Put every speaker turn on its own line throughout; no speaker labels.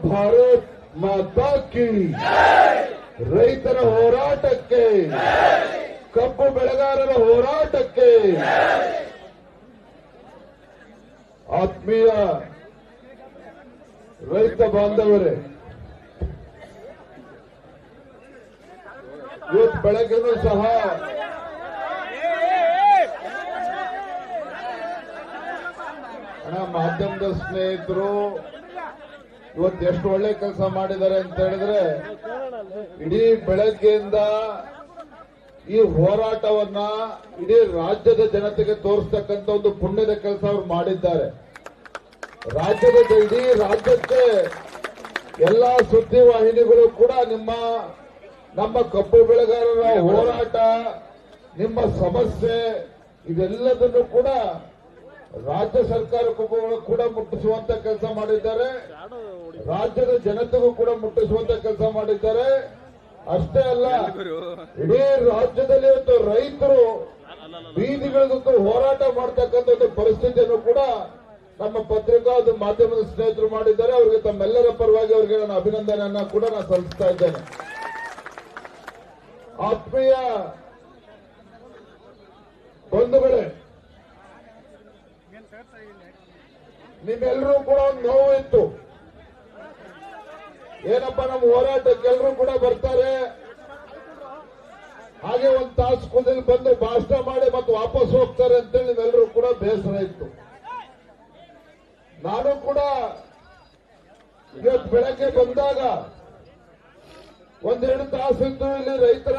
ಭಾರತ್ ಮಾತಾ ಕಿ ರೈತರ ಹೋರಾಟಕ್ಕೆ, ಕಬ್ಬು ಬೆಳೆಗಾರರ ಹೋರಾಟಕ್ಕೆ. ಆತ್ಮೀಯ ರೈತ ಬಾಂಧವರೇ, ಇವತ್ತು ಬೆಳಗ್ಗೆನೂ ಸಹ ಮಾಧ್ಯಮದ ಸ್ನೇಹಿತರು ಇವತ್ತು ಎಷ್ಟು ಒಳ್ಳೆ ಕೆಲಸ ಮಾಡಿದ್ದಾರೆ ಅಂತ ಹೇಳಿದ್ರೆ, ಇಡೀ ಬೆಳಗ್ಗೆಯಿಂದ ಈ ಹೋರಾಟವನ್ನ ಇಡೀ ರಾಜ್ಯದ ಜನತೆಗೆ ತೋರಿಸ್ತಕ್ಕಂಥ ಒಂದು ಪುಣ್ಯದ ಕೆಲಸ ಅವರು ಮಾಡಿದ್ದಾರೆ. ಇಡೀ ರಾಜ್ಯಕ್ಕೆ ಎಲ್ಲಾ ಸುದ್ದಿವಾಹಿನಿಗಳು ಕೂಡ ನಮ್ಮ ಕಬ್ಬು ಬೆಳೆಗಾರರ ಹೋರಾಟ, ನಿಮ್ಮ ಸಮಸ್ಯೆ ಇದೆಲ್ಲದನ್ನು ಕೂಡ ರಾಜ್ಯ ಸರ್ಕಾರಕ್ಕೂ ಕೂಡ ಮುಟ್ಟಿಸುವಂತ ಕೆಲಸ ಮಾಡಿದ್ದಾರೆ, ರಾಜ್ಯದ ಜನತೆಗೂ ಕೂಡ ಮುಟ್ಟಿಸುವಂತ ಕೆಲಸ ಮಾಡಿದ್ದಾರೆ. ಅಷ್ಟೇ ಅಲ್ಲ, ಇಡೀ ರಾಜ್ಯದಲ್ಲಿ ಇವತ್ತು ರೈತರು ಬೀದಿಗಳಿಗೂ ಹೋರಾಟ ಮಾಡತಕ್ಕಂಥ ಒಂದು ಪರಿಸ್ಥಿತಿಯನ್ನು ಕೂಡ ನಮ್ಮ ಪತ್ರಿಕಾ ಮಾಧ್ಯಮದ ಸ್ನೇಹಿತರು ಮಾಡಿದ್ದಾರೆ. ಅವರಿಗೆ ತಮ್ಮೆಲ್ಲರ ಪರವಾಗಿ ಅವರಿಗೆ ನಾನು ಅಭಿನಂದನೆಯನ್ನ ಕೂಡ ನಾನು ಸಲ್ಲಿಸ್ತಾ ಇದ್ದೇನೆ. ಆತ್ಮೀಯ ಬಂಧುಗಳೇ, ನಿಮ್ಮೆಲ್ಲರೂ ಕೂಡ ಒಂದು ನೋವು ಇತ್ತು. ಏನಪ್ಪ, ನಮ್ಮ ಹೋರಾಟಕ್ಕೆ ಎಲ್ಲರೂ ಕೂಡ ಬರ್ತಾರೆ, ಹಾಗೆ ಒಂದು ತಾಸು ಕುದಿಲ್ ಬಂದು ಭಾಷಣ ಮಾಡಿ ಮತ್ತೆ ವಾಪಸ್ ಹೋಗ್ತಾರೆ ಅಂತೇಳಿ ನಿಮ್ಮೆಲ್ಲರೂ ಕೂಡ ಬೇಸರ ಇತ್ತು. ನಾನು ಕೂಡ ಇವತ್ತು ಬೆಳಗ್ಗೆ ಬಂದಾಗ ಒಂದೆರಡು ತಾಸಿದ್ದು ಇಲ್ಲಿ ರೈತರ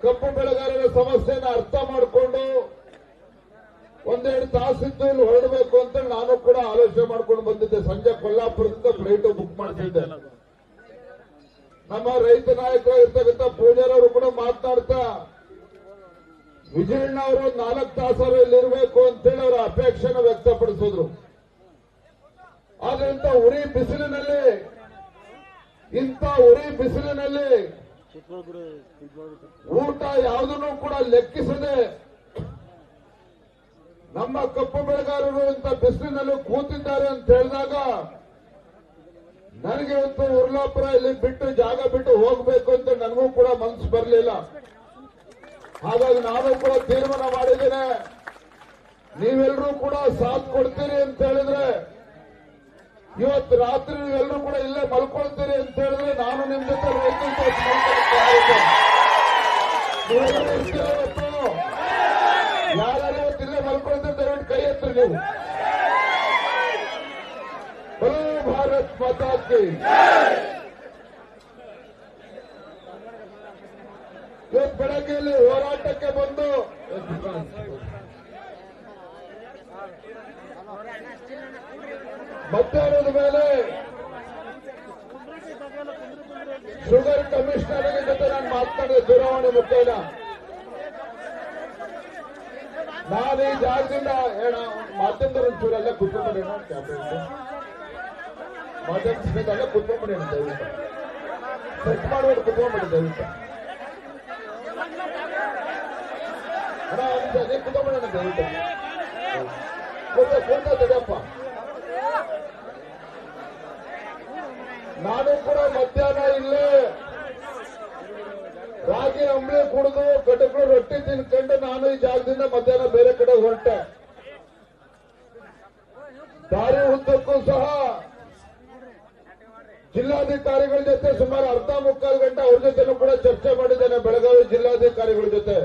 ಕಬ್ಬು ಬೆಳೆಗಾರರ ಸಮಸ್ಯೆನ ಅರ್ಥ ಮಾಡಿಕೊಂಡು ಒಂದೆರಡು ತಾಸಿದ್ದು ಇಲ್ಲಿ ಹೊರಡಬೇಕು ಅಂತ ನಾನು ಕೂಡ ಆಲೋಚನೆ ಮಾಡ್ಕೊಂಡು ಬಂದಿದ್ದೆ. ಸಂಜೆ ಕೊಲ್ಲಾಪುರದಿಂದ ಫ್ಲೈಟ್ ಬುಕ್ ಮಾಡ್ತಿದ್ದೆ. ನಮ್ಮ ರೈತ ನಾಯಕರಾಗಿರ್ತಕ್ಕಂಥ ಪೂಜಾರವರು ಕೂಡ ಮಾತನಾಡ್ತಾ, ವಿಜಯಣ್ಣ ಅವರು 4 ತಾಸರು ಇಲ್ಲಿರಬೇಕು ಅಂತೇಳಿ ಅವರ ಅಪೇಕ್ಷೆನ ವ್ಯಕ್ತಪಡಿಸಿದ್ರು. ಆದ್ರೆ ಇಂಥ ಉರಿ ಬಿಸಿಲಿನಲ್ಲಿ ಊಟ ಯಾವುದನ್ನು ಕೂಡ ಲೆಕ್ಕಿಸದೆ ನಮ್ಮ ಕಪ್ಪು ಬೆಳೆಗಾರರು ಇಂಥ ಬಿಸಿಲಿನಲ್ಲಿ ಕೂತಿದ್ದಾರೆ ಅಂತ ಹೇಳಿದಾಗ ನನಗೆ ಇವತ್ತು ಉರ್ಲಾಪುರ ಇಲ್ಲಿ ಬಿಟ್ಟು ಜಾಗ ಬಿಟ್ಟು ಹೋಗಬೇಕು ಅಂತ ನನಗೂ ಕೂಡ ಮನಸ್ಸು ಬರಲಿಲ್ಲ. ಹಾಗಾಗಿ ನಾನು ಕೂಡ ತೀರ್ಮಾನ ಮಾಡಿದ್ದೇನೆ, ನೀವೆಲ್ಲರೂ ಕೂಡ ಸಾಥ್ ಕೊಡ್ತೀರಿ ಅಂತ ಹೇಳಿದ್ರೆ, ಇವತ್ತು ರಾತ್ರಿ ನೀವೆಲ್ಲರೂ ಕೂಡ ಇಲ್ಲೇ ಮಲ್ಕೊಳ್ತೀರಿ ಅಂತ ಹೇಳಿದ್ರೆ ನಾನು ನಿಮ್ ಜೊತೆ ಯಾರು ಇವತ್ತು ಇಲ್ಲೇ ಮಲ್ಕೊಳ್ತೀರಿ ದಯವಿಟ್ಟು ಕೈ ಎತ್ತರಿ ನೀವು. ಬಲೋ ಭಾರತ್ ಮಾತಾ ಕಿ. ಇವತ್ತು ಬೆಳಗ್ಗೆಯಲ್ಲಿ ಹೋರಾಟಕ್ಕೆ ಬಂದು ಮಧ್ಯಾಹ್ನದ ಮೇಲೆ ಶುಗರ್ ಕಮಿಷನರ್ ಜೊತೆ ನಾನು ಮಾತನಾಡಿದೆ ದೂರವಾಣಿ ಮುಖೇನ. ನಾನು ಈ ಜಾಗದಿಂದ ಮಾಧ್ಯಮದವ್ರ ಒಂಚೂರಲ್ಲೇ ಕುತ್ಕೊಂಡ್ಬಿಡೋಣ, ಮಾಧ್ಯಮ ಸ್ನೇಹಿತರಲ್ಲೇ ಕುತ್ಕೊಂಡ್ಬಿಡೋಣ, ದಯವಿಟ್ಟು ಸೆಟ್ ಮಾಡ್ಬಿಟ್ಟು ಕುತ್ಕೊಂಡ್ಬಿಡಿ ದಯವಿಟ್ಟು. ಅದೇ ಕುತ್ಕೊಂಡ್ಬಿಡೋಣ ದಯವಿಟ್ಟು. ತಡೆಯಪ್ಪ, ನಾನು ಕೂಡ ಮಧ್ಯಾಹ್ನ ಇಲ್ಲೇ ರಾಗಿ ಅಂಬಳಿ ಕುಡಿದು ಗಡ್ಡಗಳು ರೊಟ್ಟಿ ತಿನ್ಕೊಂಡು ನಾನು ಈ ಜಾಗದಿಂದ ಮಧ್ಯಾಹ್ನ ಬೇರೆ ಕಡೆ ಹೊರಟೆ. ದಾರಿ ಉದ್ದಕ್ಕೂ ಸಹ ಜಿಲ್ಲಾಧಿಕಾರಿಗಳ ಜೊತೆ ಸುಮಾರು ಅರ್ಧ ಮುಕ್ಕಾಲು ಗಂಟೆ ಅವ್ರ ಜೊತೆನೂ ಕೂಡ ಚರ್ಚೆ ಮಾಡಿದ್ದೇನೆ. ಬೆಳಗಾವಿ ಜಿಲ್ಲಾಧಿಕಾರಿಗಳ ಜೊತೆ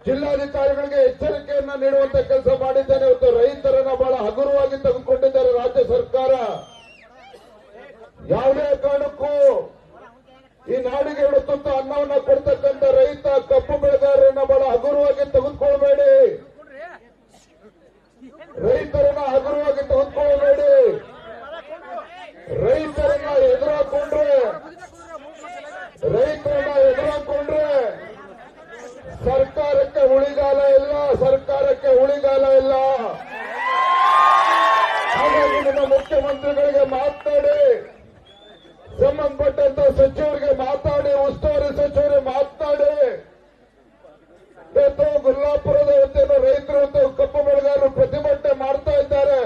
ಜಿಲ್ಲಾಧಿಕಾರಿಗಳಿಗೆ ಎಚ್ಚರಿಕೆಯನ್ನ ನೀಡುವಂತ ಕೆಲಸ ಮಾಡಿದ್ದೇನೆ. ಇವತ್ತು ರೈತರನ್ನ ಬಹಳ ಹಗುರವಾಗಿ ತೆಗೆದುಕೊಂಡಿದ್ದಾರೆ ರಾಜ್ಯ ಸರ್ಕಾರ. ಯಾವುದೇ ಕಾರಣಕ್ಕೂ ಈ ನಾಡಿಗೆ ತುತ್ತು ಅನ್ನವನ್ನ ಕೊಡ್ತಕ್ಕಂಥ ರೈತ ಕಬ್ಬು ಬೆಳೆಗಾರರನ್ನ ಬಹಳ ಹಗುರವಾಗಿ ತೆಗೆದುಕೊಳ್ಬೇಡಿ, ರೈತರನ್ನ ಹಗುರವಾಗಿ ತೆಗೆದುಕೊಳ್ಳಬೇಡಿ. ರೈತರನ್ನ ಎದುರಾಕೊಂಡ್ರೆ ಸರ್ಕಾರಕ್ಕೆ ಉಳಿಗಾಲ ಇಲ್ಲ. ಹಾಗಾಗಿ ನಿಮ್ಮ ಮುಖ್ಯಮಂತ್ರಿಗಳಿಗೆ ಮಾತನಾಡಿ, ಸಂಬಂಧಪಟ್ಟಂತ ಸಚಿವರಿಗೆ ಮಾತಾಡಿ, ಉಸ್ತುವಾರಿ ಸಚಿವರಿಗೆ ಮಾತನಾಡಿ. ಇವತ್ತು ಗುಲ್ಲಾಪುರದ ರೈತರು ಕಬ್ಬು ಬೆಳೆಗಾರರು ಪ್ರತಿಭಟನೆ ಮಾಡ್ತಾ ಇದ್ದಾರೆ.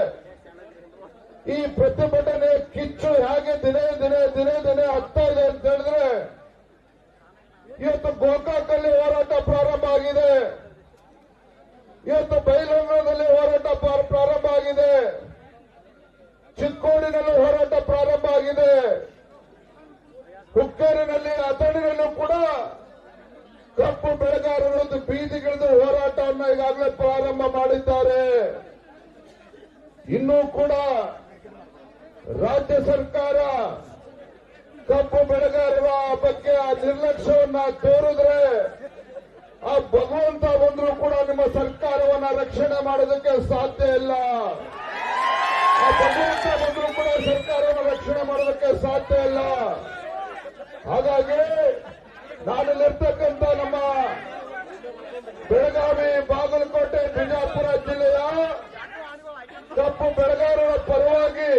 ಈ ಪ್ರತಿ ಪ್ರತಿಭಟನೆ ಕಿಚ್ಚು ಹೇಗೆ ದಿನೇ ದಿನೇ ದಿನೇ ದಿನೇ ಆಗ್ತಾ ಇದೆ ಅಂತ ಹೇಳಿದ್ರೆ, ಇವತ್ತು ಗೋಕಾಕಲ್ಲಿ ಹೋರಾಟ ಪ್ರಾರಂಭ ಆಗಿದೆ, ಇವತ್ತು ಬೈಲಹೊಂಗಲದಲ್ಲಿ ಹೋರಾಟ ಪ್ರಾರಂಭ ಆಗಿದೆ, ಚಿಕ್ಕೋಡಿನಲ್ಲಿ ಹೋರಾಟ ಪ್ರಾರಂಭ ಆಗಿದೆ, ಹುಕ್ಕೇರಿನಲ್ಲಿ ಅಥಣಿಯಲ್ಲೂ ಕೂಡ ಕಬ್ಬು ಬೆಳೆಗಾರರು ಬೀದಿಗಿಳಿದು ಹೋರಾಟವನ್ನು ಈಗಾಗಲೇ ಪ್ರಾರಂಭ ಮಾಡಿದ್ದಾರೆ. ಇನ್ನೂ ಕೂಡ ರಾಜ್ಯ ಸರ್ಕಾರ ಕಬ್ಬು ಬೆಳೆಗಾರರ ಬಗ್ಗೆ ಆ ನಿರ್ಲಕ್ಷ್ಯವನ್ನ ತೋರಿದ್ರೆ ಆ ಭಗವಂತ ಬಂದರೂ ಕೂಡ ನಿಮ್ಮ ಸರ್ಕಾರವನ್ನ ರಕ್ಷಣೆ ಮಾಡೋದಕ್ಕೆ ಸಾಧ್ಯ ಇಲ್ಲ. ಆ ಭಗವಂತ ಬಂದರೂ ಕೂಡ ಸರ್ಕಾರವನ್ನು ರಕ್ಷಣೆ ಮಾಡೋದಕ್ಕೆ ಸಾಧ್ಯ ಇಲ್ಲ. ಹಾಗಾಗಿ ನಾನಿಲ್ಲಿರ್ತಕ್ಕಂಥ ನಮ್ಮ ಬೆಳಗಾವಿ, ಬಾಗಲಕೋಟೆ, ಬಿಜಾಪುರ ಜಿಲ್ಲೆಯ ಕಬ್ಬು ಬೆಳೆಗಾರರ ಪರವಾಗಿ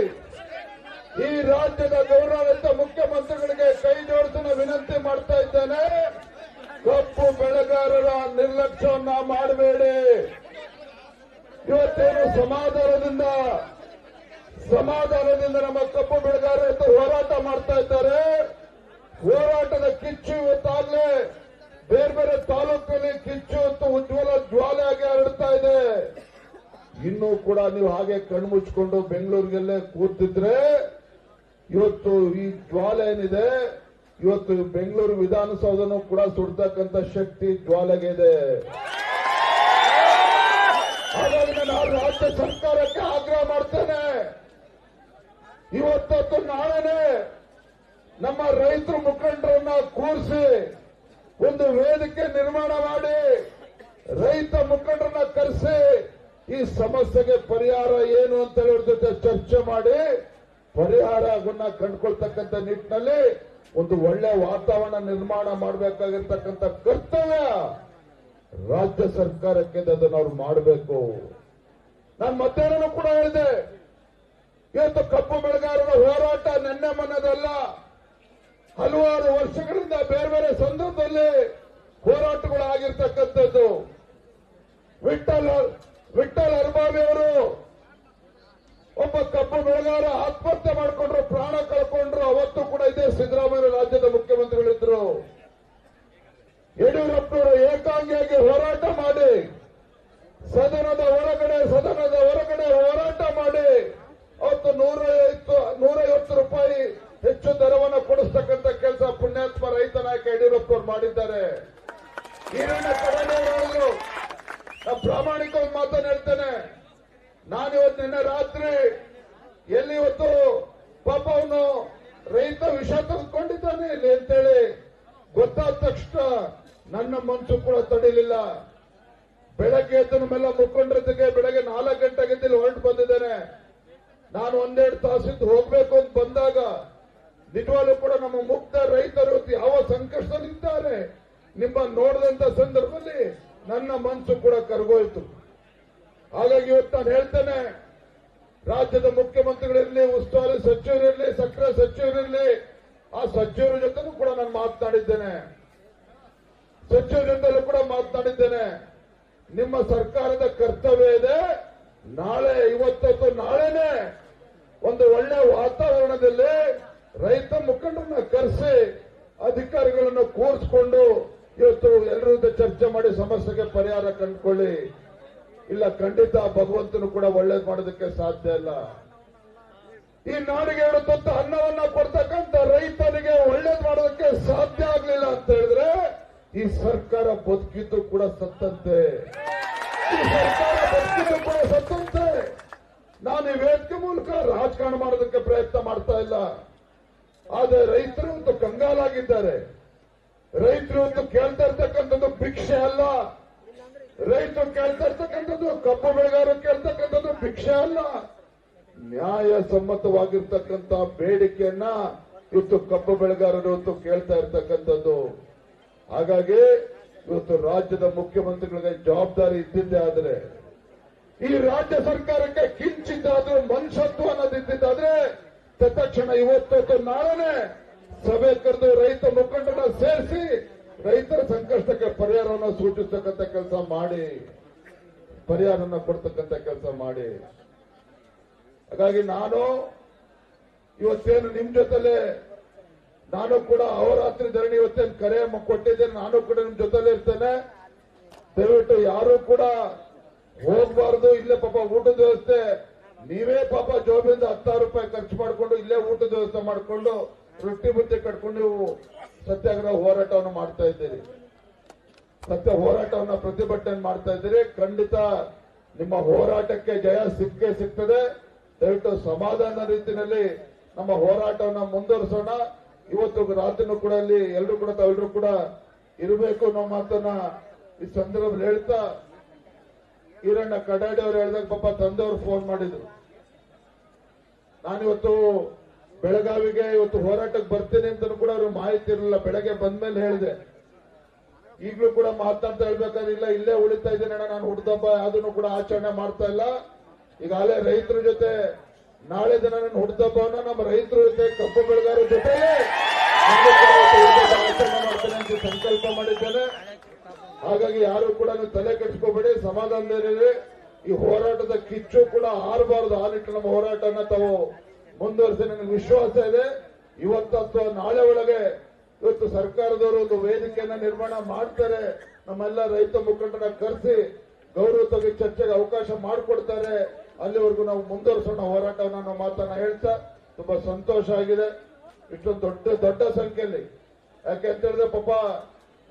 ಈ ರಾಜ್ಯದ ಗೌರವಾನ್ವಿತ ಮುಖ್ಯಮಂತ್ರಿಗಳಿಗೆ ಕೈ ಜೋಡಿಸಲು ವಿನಂತಿ ಮಾಡ್ತಾ ಇದ್ದೇನೆ. ಕಬ್ಬು ಬೆಳೆಗಾರರ ನಿರ್ಲಕ್ಷ್ಯವನ್ನ ಮಾಡಬೇಡಿ. ಇವತ್ತೇನು ಸಮಾಧಾನದಿಂದ ನಮ್ಮ ಕಬ್ಬು ಬೆಳೆಗಾರರು ಹೋರಾಟ ಮಾಡ್ತಾ ಇದ್ದಾರೆ. ಹೋರಾಟದ ಕಿಚ್ಚು ಇವತ್ತಾಗಲೇ ಬೇರೆ ಬೇರೆ ತಾಲೂಕಲ್ಲಿ ಕಿಚ್ಚು ಉಜ್ವಲ ಜ್ವಾಲೆಯಾಗಿ ಹರಡ್ತಾ ಇದೆ. ಇನ್ನೂ ಕೂಡ ನೀವು ಹಾಗೆ ಕಣ್ಮುಚ್ಕೊಂಡು ಬೆಂಗಳೂರಿಗೆಲ್ಲೇ ಕೂತಿದ್ರೆ ಇವತ್ತು ಈ ಜ್ವಾಲೆ ಏನಿದೆ, ಇವತ್ತು ಬೆಂಗಳೂರು ವಿಧಾನಸೌಧನೂ ಕೂಡ ಸುಡ್ತಕ್ಕಂಥ ಶಕ್ತಿ ಜ್ವಾಲೆಗೆ ಇದೆ. ಹಾಗಾಗಿ ನಾನು ರಾಜ್ಯ ಸರ್ಕಾರಕ್ಕೆ ಆಗ್ರಹ ಮಾಡ್ತೇನೆ, ಇವತ್ತು ನಾಳೆನೆ ನಮ್ಮ ರೈತರ ಮುಖಂಡರನ್ನ ಕೂರಿಸಿ ಒಂದು ವೇದಿಕೆ ನಿರ್ಮಾಣ ಮಾಡಿ ರೈತ ಮುಖಂಡರನ್ನ ಕರೆಸಿ ಈ ಸಮಸ್ಯೆಗೆ ಪರಿಹಾರ ಏನು ಅಂತ ಹೇಳಿ ಜೊತೆ ಚರ್ಚೆ ಮಾಡಿ ಪರಿಹಾರವನ್ನ ಕಂಡುಕೊಳ್ತಕ್ಕಂಥ ನಿಟ್ಟಿನಲ್ಲಿ ಒಂದು ಒಳ್ಳೆ ವಾತಾವರಣ ನಿರ್ಮಾಣ ಮಾಡಬೇಕಾಗಿರ್ತಕ್ಕಂಥ ಕರ್ತವ್ಯ ರಾಜ್ಯ ಸರ್ಕಾರಕ್ಕೆ ಅದನ್ನು ಅವ್ರು ಮಾಡಬೇಕು. ನಾನು ಮಧ್ಯಾಹ್ನ ಕೂಡ ಹೇಳಿದೆ, ಇವತ್ತು ಕಬ್ಬು ಬೆಳೆಗಾರರ ಹೋರಾಟ ನಿನ್ನೆ ಮೊನ್ನೆದಲ್ಲ, ಹಲವಾರು ವರ್ಷಗಳಿಂದ ಬೇರೆ ಬೇರೆ ಸಂದರ್ಭದಲ್ಲಿ ಹೋರಾಟಗಳು ಆಗಿರ್ತಕ್ಕಂಥದ್ದು. ವಿಠಲ್ ಅರ್ಬಾವಿ ಅವರು ಒಬ್ಬ ಕಬ್ಬು ಬೆಳೆಗಾರ ಆತ್ಮಹತ್ಯೆ ಮಾಡಿಕೊಂಡ್ರು, ಪ್ರಾಣ ಕಳ್ಕೊಂಡ್ರು. ಅವತ್ತು ಕೂಡ ಇದೇ ಸಿದ್ದರಾಮಯ್ಯ ರಾಜ್ಯದ ಮುಖ್ಯಮಂತ್ರಿಗಳಿದ್ರು. ಯಡಿಯೂರಪ್ಪನವರು ಏಕಾಂಗಿಯಾಗಿ ಹೋರಾಟ ಮಾಡಿ ಸದನದ ಹೊರಗಡೆ ಹೋರಾಟ ಮಾಡಿ ಅವತ್ತು 150 ರೂಪಾಯಿ ಹೆಚ್ಚು ದರವನ್ನು ಕೊಡಿಸ್ತಕ್ಕಂಥ ಕೆಲಸ ಪುಣ್ಯಾತ್ಮ ರೈತ ನಾಯಕ ಯಡಿಯೂರಪ್ಪನವರು ಮಾಡಿದ್ದಾರೆ. ಈರಣ್ಣ ಕಡಲೆ ಹೇಳಿದ್ರು, ನಾನು ಪ್ರಾಮಾಣಿಕವಾಗಿ ಮಾತನ್ನು ಹೇಳ್ತೇನೆ. ನಾನಿವತ್ತು ನಿನ್ನೆ ರಾತ್ರಿ ಎಲ್ಲಿ ಇವತ್ತು ಪಾಪ ಅವನು ರೈತ ವಿಷ ತೆಗೆದುಕೊಂಡಿದ್ದಾನೆ ಇಲ್ಲಿ ಅಂತೇಳಿ ಗೊತ್ತಾದ ತಕ್ಷಣ ನನ್ನ ಮನಸ್ಸು ಕೂಡ ತಡಿಲಿಲ್ಲ. ಬೆಳಗ್ಗೆ ಎದ್ದು ನಮ್ಮೆಲ್ಲ ಮುಖಂಡರಿಗೆ ಬೆಳಗ್ಗೆ 4 ಗಂಟೆಗೆ ಇಲ್ಲಿ ಹೊರಟು ಬಂದಿದ್ದೇನೆ. ನಾನು 1-2 ತಾಸಿದ್ದು ಹೋಗ್ಬೇಕು ಅಂತ ಬಂದಾಗ ನಿಜವಾಗ್ಲೂ ಕೂಡ ನಮ್ಮ ಮುಕ್ತ ರೈತರು ಯಾವ ಸಂಕಷ್ಟದಲ್ಲಿದ್ದಾರೆ ನಿಮ್ಮ ನೋಡಿದಂತ ಸಂದರ್ಭದಲ್ಲಿ ನನ್ನ ಮನಸ್ಸು ಕೂಡ ಕರಗೋಯ್ತು. ಹಾಗಾಗಿ ಇವತ್ತು ನಾನು ಹೇಳ್ತೇನೆ, ರಾಜ್ಯದ ಮುಖ್ಯಮಂತ್ರಿಗಳಿರಲಿ, ಉಸ್ತುವಾರಿ ಸಚಿವರಿರಲಿ, ಸಕ್ಕರೆ ಸಚಿವರಿರಲಿ, ಆ ಸಚಿವರ ಜೊತೆನೂ ಕೂಡ ನಾನು ಮಾತನಾಡಿದ್ದೇನೆ. ನಿಮ್ಮ ಸರ್ಕಾರದ ಕರ್ತವ್ಯ ಇದೆ, ನಾಳೆನೆ ಒಂದು ಒಳ್ಳೆ ವಾತಾವರಣದಲ್ಲಿ ರೈತ ಮುಖಂಡರನ್ನ ಕರೆಸಿ ಅಧಿಕಾರಿಗಳನ್ನು ಕೂರಿಸಿಕೊಂಡು ಇವತ್ತು ಎಲ್ಲರ ಜೊತೆ ಚರ್ಚೆ ಮಾಡಿ ಸಮಸ್ಯೆಗೆ ಪರಿಹಾರ ಕಂಡುಕೊಳ್ಳಿ. ಇಲ್ಲ, ಖಂಡಿತ ಭಗವಂತನು ಕೂಡ ಒಳ್ಳೇದು ಮಾಡೋದಕ್ಕೆ ಸಾಧ್ಯ ಇಲ್ಲ. ಈ ನಾಡಿಗೆ 2 ತುತ್ತು ಅನ್ನವನ್ನ ಕೊಡ್ತಕ್ಕಂಥ ರೈತನಿಗೆ ಒಳ್ಳೇದು ಮಾಡೋದಕ್ಕೆ ಸಾಧ್ಯ ಆಗ್ಲಿಲ್ಲ ಅಂತ ಹೇಳಿದ್ರೆ ಈ ಸರ್ಕಾರ ಬದುಕಿದ್ದು ಕೂಡ ಸತ್ತಂತೆ. ನಾನು ಈ ವೇದಿಕೆ ಮೂಲಕ ರಾಜಕಾರಣ ಮಾಡೋದಕ್ಕೆ ಪ್ರಯತ್ನ ಮಾಡ್ತಾ ಇಲ್ಲ. ಆದ್ರೆ ರೈತರು ಒಂದು ಕಂಗಾಲಾಗಿದ್ದಾರೆ. ರೈತರು ಒಂದು ಕೇಳ್ತಾ ಇರ್ತಕ್ಕಂಥದ್ದು ಭಿಕ್ಷೆ ಅಲ್ಲ. ರೈತರು ಕೇಳ್ತಾ ಇರ್ತಕ್ಕಂಥದ್ದು, ಕಬ್ಬು ಬೆಳೆಗಾರರು ಕೇಳ್ತಕ್ಕಂಥದ್ದು ಭಿಕ್ಷೆ ಅಲ್ಲ. ನ್ಯಾಯಸಮ್ಮತವಾಗಿರ್ತಕ್ಕಂಥ ಬೇಡಿಕೆಯನ್ನ ಇವತ್ತು ಕಬ್ಬು ಬೆಳೆಗಾರರು ಇವತ್ತು ಕೇಳ್ತಾ ಇರ್ತಕ್ಕಂಥದ್ದು. ಹಾಗಾಗಿ ಇವತ್ತು ರಾಜ್ಯದ ಮುಖ್ಯಮಂತ್ರಿಗಳಿಗೆ ಜವಾಬ್ದಾರಿ ಇದ್ದಿದ್ದೇ ಆದರೆ, ಈ ರಾಜ್ಯ ಸರ್ಕಾರಕ್ಕೆ ಕಿಂಚಿತ್ತಾದ್ರೂ ಮನುಷ್ಯತ್ವ ಅನ್ನೋದಿದ್ದಾದ್ರೆ ತತ್ಕ್ಷಣ ಇವತ್ತು ನಾಳೆನೆ ಸಭೆ ಕರೆದು ರೈತ ಮುಖಂಡರನ್ನ ಸೇರಿಸಿ ರೈತರ ಸಂಕಷ್ಟಕ್ಕೆ ಪರಿಹಾರವನ್ನು ಸೂಚಿಸತಕ್ಕಂಥ ಕೆಲಸ ಮಾಡಿ, ಪರಿಹಾರವನ್ನು ಕೊಡ್ತಕ್ಕಂಥ ಕೆಲಸ ಮಾಡಿ. ಹಾಗಾಗಿ ನಾನು ಇವತ್ತೇನು ನಿಮ್ ಜೊತೆಲೆ ನಾನು ಕೂಡ ಅಹೋರಾತ್ರಿ ಧರಣಿ ಇವತ್ತೇನು ಕರೆ ಕೊಟ್ಟಿದ್ದೇನೆ, ನಾನು ಕೂಡ ನಿಮ್ ಜೊತೆಲೆ ಇರ್ತೇನೆ. ದಯವಿಟ್ಟು ಯಾರು ಕೂಡ ಹೋಗ್ಬಾರ್ದು. ಇಲ್ಲೇ ಪಾಪ ಊಟದ ವ್ಯವಸ್ಥೆ ನೀವೇ ಪಾಪ ಜೋಬಿಂದ 10,000 ರೂಪಾಯಿ ಖರ್ಚು ಮಾಡಿಕೊಂಡು ಇಲ್ಲೇ ಊಟದ ವ್ಯವಸ್ಥೆ ಮಾಡಿಕೊಂಡು ರೊಟ್ಟಿ ಬುತ್ತಿ ಕಟ್ಕೊಂಡು ನೀವು ಸತ್ಯಾಗ್ರಹ ಹೋರಾಟವನ್ನು ಮಾಡ್ತಾ ಇದ್ದೀರಿ, ಸತ್ಯ ಹೋರಾಟವನ್ನ ಪ್ರತಿಭಟನೆ ಮಾಡ್ತಾ ಇದ್ದೀರಿ. ಖಂಡಿತ ನಿಮ್ಮ ಹೋರಾಟಕ್ಕೆ ಜಯ ಸಿಕ್ಕೇ ಸಿಗ್ತದೆ. ದಯವಿಟ್ಟು ಸಮಾಧಾನ ರೀತಿಯಲ್ಲಿ ನಮ್ಮ ಹೋರಾಟವನ್ನ ಮುಂದುವರಿಸೋಣ. ಇವತ್ತು ರಾತ್ರಿನೂ ಕೂಡ ಅಲ್ಲಿ ಎಲ್ಲರೂ ಕೂಡ ತಾವೆಲ್ಲರೂ ಕೂಡ ಇರಬೇಕು ಅನ್ನೋ ಮಾತನ್ನ ಈ ಸಂದರ್ಭದಲ್ಲಿ ಹೇಳ್ತಾ, ಈರಣ್ಣ ಕಡಾಡಿ ಅವರು ಹೇಳಿದಾಗ ಪಾಪ ತಂದೆಯವರು ಫೋನ್ ಮಾಡಿದ್ರು. ನಾನಿವತ್ತು ಬೆಳಗಾವಿಗೆ ಇವತ್ತು ಹೋರಾಟಕ್ಕೆ ಬರ್ತೀನಿ ಅಂತ ಕೂಡ ಅವ್ರಿಗೆ ಮಾಹಿತಿ ಇರಲಿಲ್ಲ. ಬೆಳಗ್ಗೆ ಬಂದ್ಮೇಲೆ ಹೇಳಿದೆ. ಈಗಲೂ ಕೂಡ ಮಾತನಾಡ್ತಾ ಹೇಳ್ಬೇಕಾದ್ರೆ ಇಲ್ಲ ಇಲ್ಲೇ ಉಳಿತಾ ಇದ್ದೇನೆ ಅಣ್ಣ, ನಾನು ಹುಡ್ದಬ್ಬ ಯಾವ್ದನ್ನು ಕೂಡ ಆಚರಣೆ ಮಾಡ್ತಾ ಇಲ್ಲ. ಈಗಾಗಲೇ ರೈತರ ಜೊತೆ ನಾಳೆ ದಿನ ನನ್ನ ಹುಡ್ದಬ್ಬವನ್ನ ನಮ್ಮ ರೈತರ ಜೊತೆ ಕಬ್ಬು ಬೆಳೆಗಾರರ ಜೊತೆ ಆಚರಣೆ ಮಾಡ್ತೇನೆ ಅಂತ ಸಂಕಲ್ಪ ಮಾಡಿದ್ದೇನೆ. ಹಾಗಾಗಿ ಯಾರು ಕೂಡ ನೀವು ತಲೆ ಕೆಡಿಸ್ಕೋಬೇಡಿ, ಸಮಾಧಾನದಲ್ಲಿ ಈ ಹೋರಾಟದ ಕಿಚ್ಚು ಕೂಡ ಆರಬಾರದು. ಆ ನಿಟ್ಟಿನ ನಮ್ಮ ಹೋರಾಟನ ತಾವು ಮುಂದುವರಿಸಿ ನನಗೆ ವಿಶ್ವಾಸ ಇದೆ. ಇವತ್ತು ಅಥವಾ ನಾಳೆ ಒಳಗೆ ಇವತ್ತು ಸರ್ಕಾರದವರು ಒಂದು ವೇದಿಕೆಯನ್ನ ನಿರ್ಮಾಣ ಮಾಡ್ತಾರೆ, ನಮ್ಮೆಲ್ಲ ರೈತ ಮುಖಂಡರನ್ನ ಕರೆಸಿ ಗೌರವವಾಗಿ ಚರ್ಚೆಗೆ ಅವಕಾಶ ಮಾಡಿಕೊಡ್ತಾರೆ. ಅಲ್ಲಿವರೆಗೂ ನಾವು ಮುಂದುವರಿಸೋಣ ಹೋರಾಟವನ್ನು ನಾವು ಮಾತನ್ನ ಹೇಳ್ತಾ ತುಂಬಾ ಸಂತೋಷ ಆಗಿದೆ. ಇಷ್ಟೊಂದು ದೊಡ್ಡ ಸಂಖ್ಯೆಯಲ್ಲಿ, ಯಾಕೆ ಅಂತ ಹೇಳಿದ್ರೆ ಪಾಪ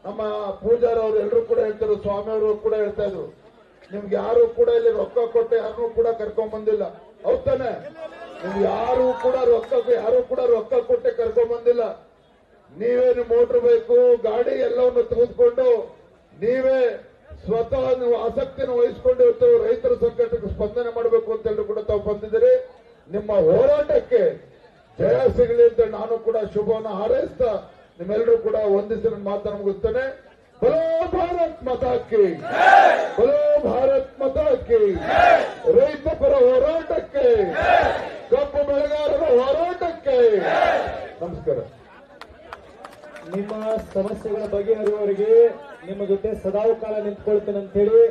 ನಮ್ಮ ಪೂಜಾರಿ ಅವರು ಎಲ್ಲರೂ ಕೂಡ ಹೇಳ್ತಾರೆ, ಸ್ವಾಮಿ ಅವರು ಕೂಡ ಹೇಳ್ತಾ ಇದ್ರು, ನಿಮ್ಗೆ ಯಾರು ಕೂಡ ಇಲ್ಲಿ ರೊಕ್ಕ ಕೊಟ್ಟು ಯಾರನ್ನೂ ಕೂಡ ಕರ್ಕೊಂಡ್ ಬಂದಿಲ್ಲ. ಹೌದ್ ತಾನೆ? ನಿಮ್ಗೆ ಯಾರು ಕೂಡ ರೊಕ್ಕ ಕೊಟ್ಟೆ ಕರ್ಕೊಂಡ್ ಬಂದಿಲ್ಲ. ನೀವೇ ನಿಮ್ಮ ಮೋಟರ್ ಬೈಕು ಗಾಡಿ ಎಲ್ಲವನ್ನು ತೆಗೆದುಕೊಂಡು ನೀವೇ ಸ್ವತಃ ನೀವು ಆಸಕ್ತಿಯನ್ನು ವಹಿಸಿಕೊಂಡು ಇವತ್ತು ರೈತರ ಸಂಕಟಕ್ಕೆ ಸ್ಪಂದನೆ ಮಾಡಬೇಕು ಅಂತ ಎಲ್ಲರೂ ಕೂಡ ತಾವು ಬಂದಿದ್ದೀರಿ. ನಿಮ್ಮ ಹೋರಾಟಕ್ಕೆ ಜಯ ಸಿಗಲಿ ಅಂತ ನಾನು ಕೂಡ ಶುಭವನ್ನು ಹಾರೈಸ್ತಾ ನಿಮ್ಮೆಲ್ಲರೂ ಕೂಡ ಒಂದಿಸಿ ನನ್ನ ಮಾತನ್ನು ಮುಗಿಸ್ತೇನೆ. ಬಲೋ ಭಾರತ್ ಮಾತಾ ಕಿ, ಬಲೋ ಭಾರತ್ ಮಾತಾ ಕಿ. ರೈತ ಪರ ಹೋರಾಟಕ್ಕೆ, ಕಬ್ಬು ಬೆಳೆಗಾರರ ಹೋರಾಟಕ್ಕೆ ನಮಸ್ಕಾರ.
ನಿಮ್ಮ ಸಮಸ್ಯೆಗಳ ಬಗೆಹರಿಯುವವರೆಗೆ ನಿಮ್ಮ ಜೊತೆ ಸದಾಕಾಲ ನಿಂತ್ಕೊಳ್ತೇನೆ ಅಂತ ಹೇಳಿ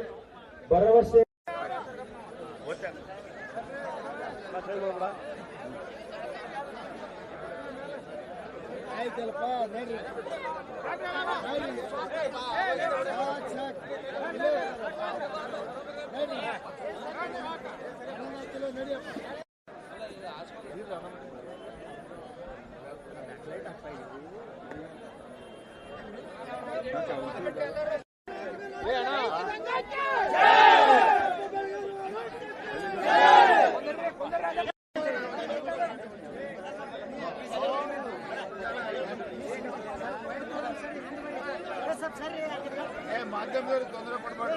ಭರವಸೆ.
ಮಾಧ್ಯಮದವ್ರಿಗೆ ತೊಂದರೆ ಕೊಡಬೇಡ.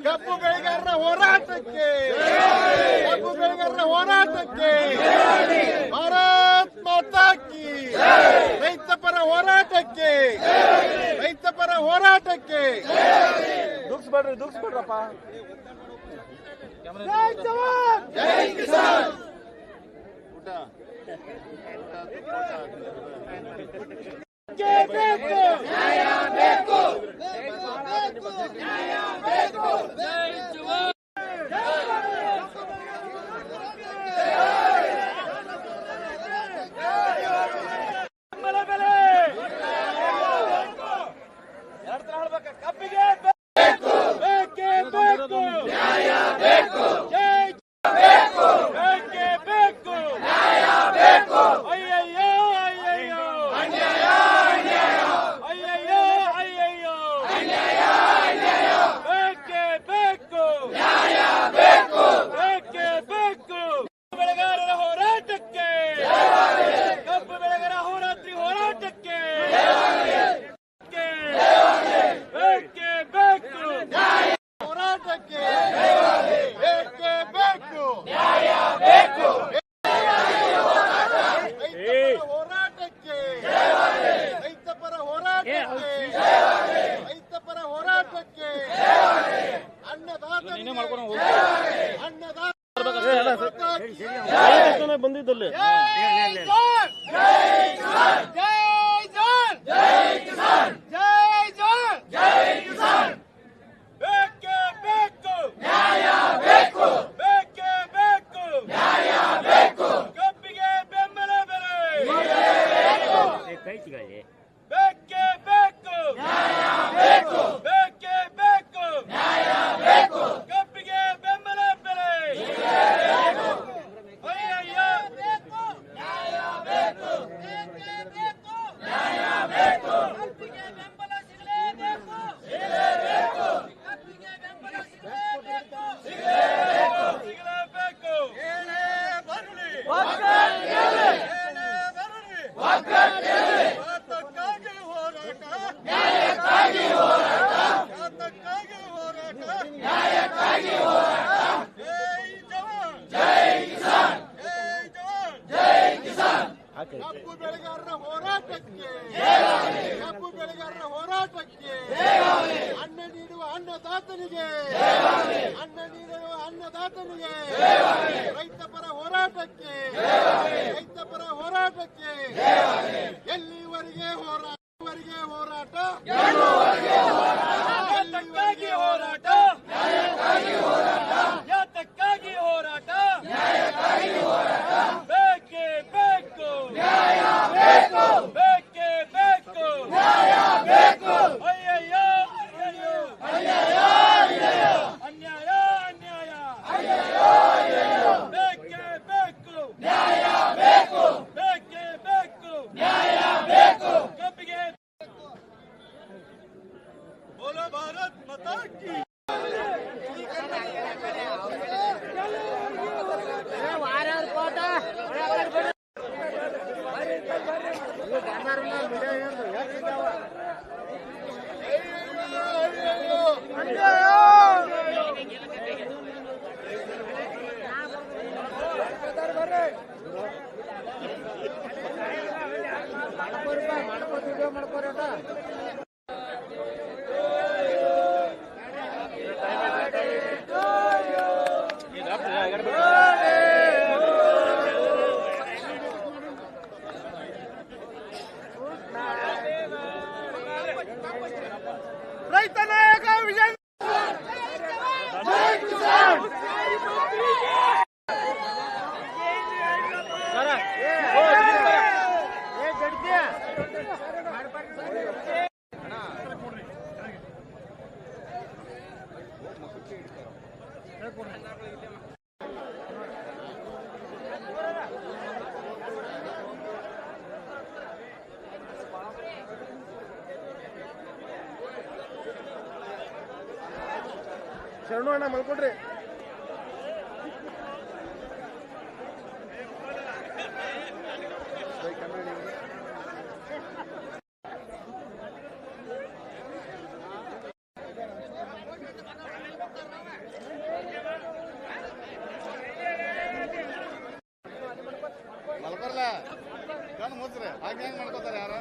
ಕಬ್ಬು ಬೆಳೆಗಾರರ ಹೋರಾಟಕ್ಕೆ, ಕಬ್ಬು ಬೆಳೆಗಾರರ ಹೋರಾಟಕ್ಕೆ ಭಾರತ್ ಮಾತಾ ಕಿ. ರೈತ ಪರ ಹೋರಾಟಕ್ಕೆ, ರೈತ ಪರ ಹೋರಾಟಕ್ಕೆ ದುಃಖಿಸ್ಬೇಡ್ರಪ್ಪ. ಜೈ ಜವಾನ್ ಜೈ ಕಿಸಾನ್. ಬೇಕು ನ್ಯಾಯ ಬೇಕು, ನ್ಯಾಯ ಬೇಕು. ಜೈ ಜವಾನ್ ಕಬ್ಬಿಗೆ ಬೇಕೇ ಬೇಕು, ನ್ಯಾಯ ಬೇಕು. ಜೈ ಬೇಕು, ಬೇಕೇ ಬೇಕು, ನ್ಯಾಯ ಬೇಕು. ಅಯ್ಯಯ್ಯೋ ಅಯ್ಯಯ್ಯೋ ಅನ್ಯಾಯ, ಅನ್ಯಾಯ. ಅಯ್ಯಯ್ಯೋ ಅಯ್ಯಯ್ಯೋ ಅನ್ಯಾಯ, ಅನ್ಯಾಯ. ಬೇಕೇ ಬೇಕು, ನ್ಯಾಯ ಬೇಕು. ಬೇಕೇ ಬೇಕು. ಬೆಳೆಗಾರರ ಹೋರಾಟಕ್ಕೆ, ಕಬ್ಬು ಬೆಳೆಗಾರರ ಹೋರಾತ್ರಿ ಹೋರಾಟಕ್ಕೆ ಬೇಕೇ ಬೇಕು, ನ್ಯಾಯ ಹೋರಾಟಕ್ಕೆ ಬೇಕೇ ಬೇಕು, ನ್ಯಾಯ ಬೇಕು. ಹೋರಾಟಕ್ಕೆ, ರೈತ ಪರ ಹೋರಾಟಕ್ಕೆ, ರೈತ ಪರ ಹೋರಾಟಕ್ಕೆ ಅನ್ನದಾತ
ಬಂದಿದ್ದಲ್ಲಿ
ಜೈ ಜವಾನ್ ಜೈ ಕಿಸಾನ್. ಬೇಕೇ ಬೇಕು ಕಬ್ಬಿಗೆ ಬೆಂಬಲ ಬೆಲೆ ಅಯ್ಯಯ್ಯ ಕಬ್ಬಿಗೆ ಬೆಂಬಲ ಸಿಗಲೇಬೇಕು ಕಬ್ಬಿಗೆ ಬೆಂಬಲ ಸಿಗಲೇಬೇಕು ಏನೇ ಬರಲಿ ಭಾರತಕ್ಕಾಗಿ ಹೋರಾಟ ನ್ಯಾಯಕ್ಕಾಗಿ ಹೋರಾಟ ಜೈ ಕಿಸಾನ್ ಜೈ ಕಿಸಾನ್ ಕಬ್ಬು ಬೆಳೆಗಾರರ ಹೋರಾಟಕ್ಕೆ ಅನ್ನ ನೀಡುವ ಅನ್ನದಾತನಿಗೆ ರೈತ ಪರ ಹೋರಾಟಕ್ಕೆ ಎಲ್ಲಿವರೆಗೆ ಹೋರಾಟ ಯಾತಕ್ಕಾಗಿ ಹೋರಾಟ ಬೇಕೇ ಬೇಕು ಬೇಕೇ ಬೇಕು ಅಯ್ಯಯ್ಯೋ ಅನ್ಯಾಯ ಬೇಕೇ ಬೇಕು ಬೇಕೇ ಬೇಕು ಕಬ್ಬಿಗೆ ಬೋಲೋ ಭಾರತ್ ಮಾತಾ ಕಿ ರೈತ ನಾಯಕ ವಿಜಯ್ ಶರಣು ಅಣ್ಣ ಮಲ್ಕೊಡ್ರಿ ಮಲ್ಕೊರ್ಲ ಕಣ್ಣು ಮುಚ್ಚ್ರಿ ಹಾಗೆ ಹೆಂಗ್ ಮಾಡ್ಕೋತಾರೆ ಯಾರ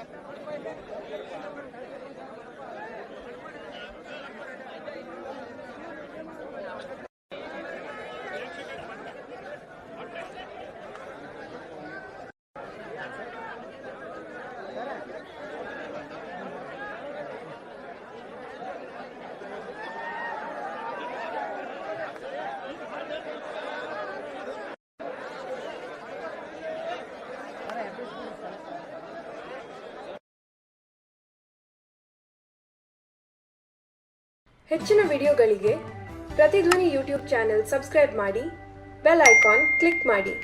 ಹೆಚ್ಚಿನ ವಿಡಿಯೋಗಳಿಗೆ ಪ್ರತಿಧ್ವನಿ ಯೂಟ್ಯೂಬ್ ಚಾನೆಲ್ ಸಬ್ಸ್ಕ್ರೈಬ್ ಮಾಡಿ, ಬೆಲ್ ಐಕಾನ್ ಕ್ಲಿಕ್ ಮಾಡಿ.